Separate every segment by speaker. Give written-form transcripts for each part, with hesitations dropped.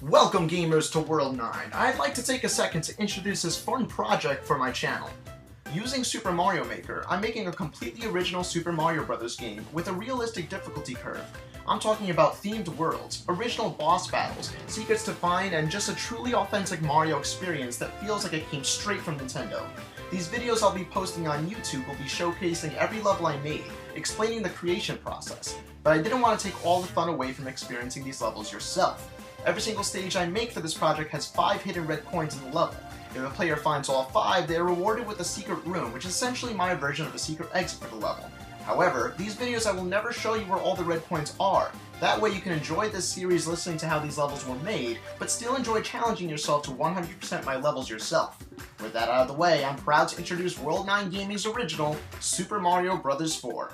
Speaker 1: Welcome gamers to World 9. I'd like to take a second to introduce this fun project for my channel. Using Super Mario Maker, I'm making a completely original Super Mario Bros. Game with a realistic difficulty curve. I'm talking about themed worlds, original boss battles, secrets to find, and just a truly authentic Mario experience that feels like it came straight from Nintendo. These videos I'll be posting on YouTube will be showcasing every level I made, explaining the creation process, but I didn't want to take all the fun away from experiencing these levels yourself. Every single stage I make for this project has 5 hidden red coins in the level. If a player finds all 5, they are rewarded with a secret room, which is essentially my version of a secret exit for the level. However, these videos I will never show you where all the red coins are. That way you can enjoy this series listening to how these levels were made, but still enjoy challenging yourself to 100% my levels yourself. With that out of the way, I'm proud to introduce World 9 Gaming's original, Super Mario Bros. 4.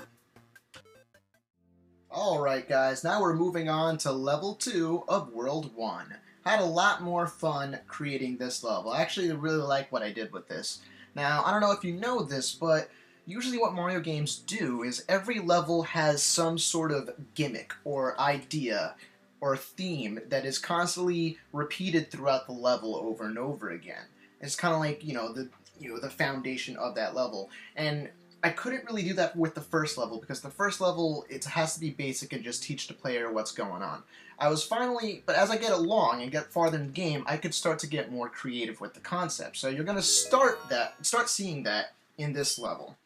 Speaker 1: Alright guys, now we're moving on to level 2 of World 1. I had a lot more fun creating this level. I actually really like what I did with this. Now, I don't know if you know this, but usually what Mario games do is every level has some sort of gimmick or idea or theme that is constantly repeated throughout the level over and over again. It's kind of like, the foundation of that level. And I couldn't really do that with the first level, because the first level, it has to be basic and just teach the player what's going on. But as I get along and get farther in the game, I could start to get more creative with the concept. So you're going to start seeing that in this level.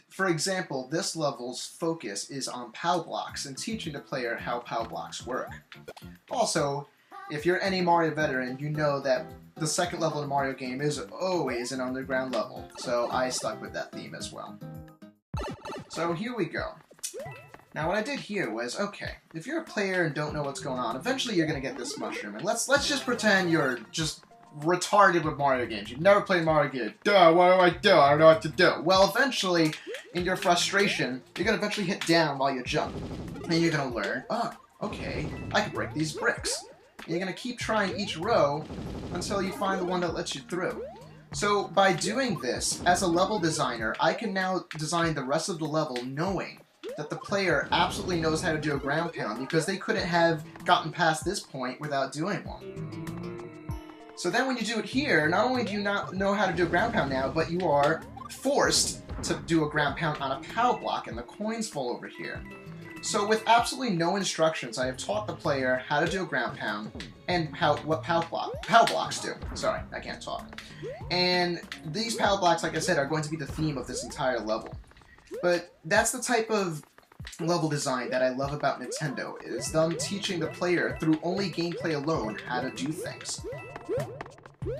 Speaker 1: For example, this level's focus is on POW blocks and teaching the player how POW blocks work. Also, if you're any Mario veteran, you know that the second level in a Mario game is always an underground level, so I stuck with that theme as well. So here we go. Now what I did here was, okay, if you're a player and don't know what's going on, eventually you're gonna get this mushroom, and let's just pretend you're just retarded with Mario games. You've never played Mario games. Duh, what do I do? I don't know what to do. Well, eventually, in your frustration, you're gonna eventually hit down while you jump. And you're gonna learn, oh, okay, I can break these bricks. And you're gonna keep trying each row until you find the one that lets you through. So by doing this, as a level designer, I can now design the rest of the level knowing that the player absolutely knows how to do a ground pound, because they couldn't have gotten past this point without doing one. So then when you do it here, not only do you not know how to do a ground pound now, but you are forced to do a ground pound on a POW block, and the coins fall over here. So with absolutely no instructions, I have taught the player how to do a ground pound and what POW blocks do. Sorry, I can't talk. And these POW blocks, like I said, are going to be the theme of this entire level. But that's the type of level design that I love about Nintendo, is them teaching the player through only gameplay alone how to do things.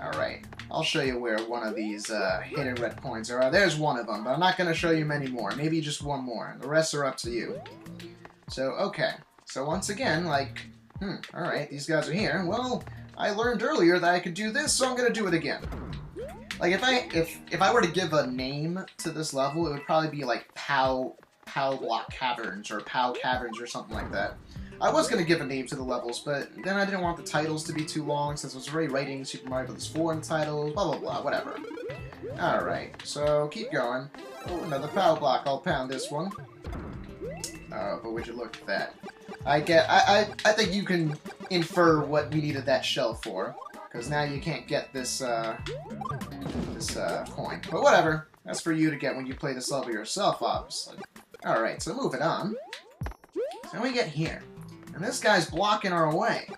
Speaker 1: Alright, I'll show you where one of these hidden red coins are. There's one of them, but I'm not going to show you many more. Maybe just one more. The rest are up to you. So, okay. So once again, like, alright, these guys are here. Well, I learned earlier that I could do this, so I'm going to do it again. Like, if I were to give a name to this level, it would probably be like POW Block Caverns, or POW Caverns, or something like that. I was going to give a name to the levels, but then I didn't want the titles to be too long, since I was already writing Super Mario Bros. 4 in the titles, blah blah blah, whatever. Alright, so keep going. Oh, another POW block, I'll pound this one. Oh, but would you look at that. I think you can infer what we needed that shell for, because now you can't get this, coin. But whatever, that's for you to get when you play this level yourself, obviously. Alright, so moving on. So we get here. And this guy's blocking our way.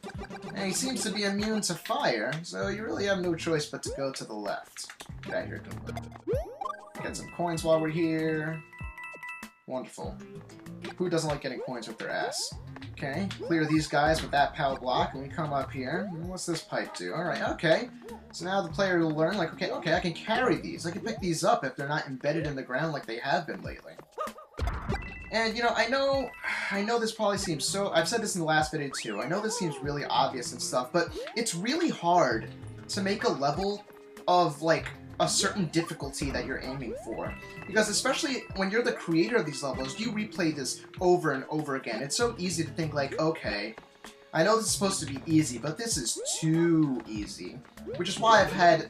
Speaker 1: And he seems to be immune to fire, so you really have no choice but to go to the left. Get out here to the left. Get some coins while we're here. Wonderful. Who doesn't like getting coins with their ass? Okay, clear these guys with that POW block, and we come up here. And what's this pipe do? Alright, okay. So now the player will learn, like, okay, I can carry these. I can pick these up if they're not embedded in the ground like they have been lately. And, you know, I know this probably seems so... I've said this in the last video, too. I know this seems really obvious and stuff, but it's really hard to make a level of, like, a certain difficulty that you're aiming for. Because especially when you're the creator of these levels, you replay this over and over again. It's so easy to think, like, okay, I know this is supposed to be easy, but this is too easy. Which is why I've had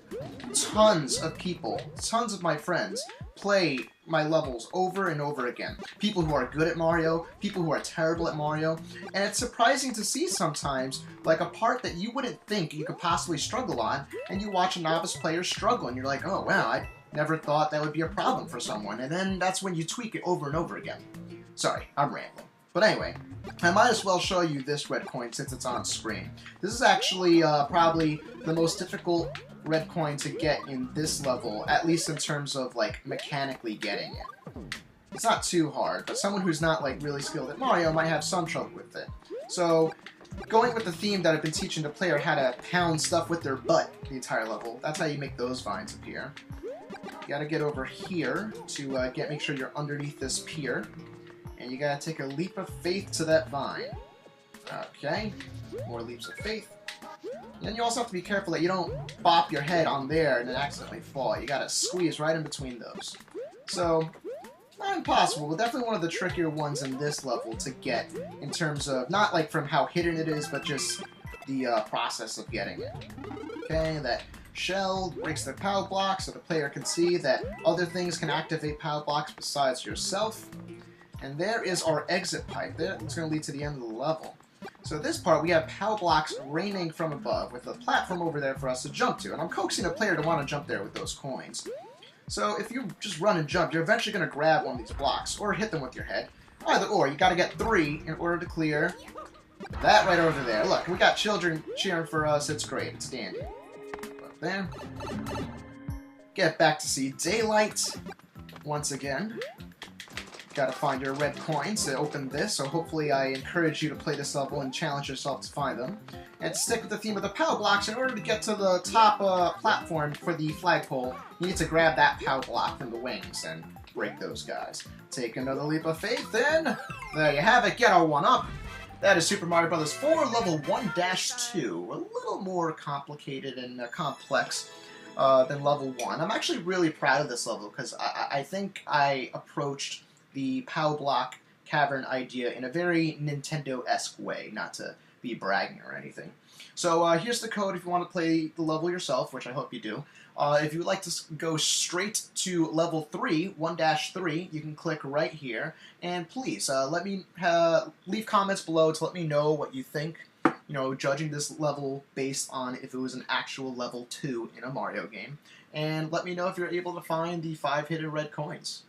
Speaker 1: tons of people, tons of my friends, play my levels over and over again. People who are good at Mario, people who are terrible at Mario, and it's surprising to see sometimes, like a part that you wouldn't think you could possibly struggle on, and you watch a novice player struggle, and you're like, oh wow, I never thought that would be a problem for someone, and then that's when you tweak it over and over again. Sorry, I'm rambling. But anyway, I might as well show you this red coin since it's on screen. This is actually probably the most difficult red coin to get in this level, at least in terms of, like, mechanically getting it. It's not too hard, but someone who's not, like, really skilled at Mario might have some trouble with it. So, going with the theme that I've been teaching the player how to pound stuff with their butt the entire level, that's how you make those vines appear. You gotta get over here to make sure you're underneath this pier. And you gotta take a leap of faith to that vine. Okay, more leaps of faith. And then you also have to be careful that you don't bop your head on there and then accidentally fall. You gotta squeeze right in between those. So, not impossible, but definitely one of the trickier ones in this level to get in terms of, not like from how hidden it is, but just the process of getting it. Okay, that shell breaks the POW block so the player can see that other things can activate POW blocks besides yourself. And there is our exit pipe. It's going to lead to the end of the level. So this part, we have POW blocks raining from above with a platform over there for us to jump to. And I'm coaxing a player to want to jump there with those coins. So if you just run and jump, you're eventually going to grab one of these blocks or hit them with your head. Either or, you got to get 3 in order to clear that right over there. Look, we got children cheering for us. It's great. It's dandy. Up there. Get back to see daylight once again. Gotta find your red coins to open this, so hopefully I encourage you to play this level and challenge yourself to find them. And stick with the theme of the POW blocks. In order to get to the top platform for the flagpole, you need to grab that POW block from the wings and break those guys. Take another leap of faith, and there you have it. Get a 1-up. That is Super Mario Bros. 4 Level 1-2. A little more complicated and complex than Level 1. I'm actually really proud of this level because I think I approached the POW block cavern idea in a very Nintendo-esque way, not to be bragging or anything. So here's the code if you want to play the level yourself, which I hope you do. If you would like to go straight to level 3, 1-3, you can click right here. And please, let me leave comments below to let me know what you think. You know, judging this level based on if it was an actual level 2 in a Mario game. And let me know if you're able to find the 5 hidden red coins.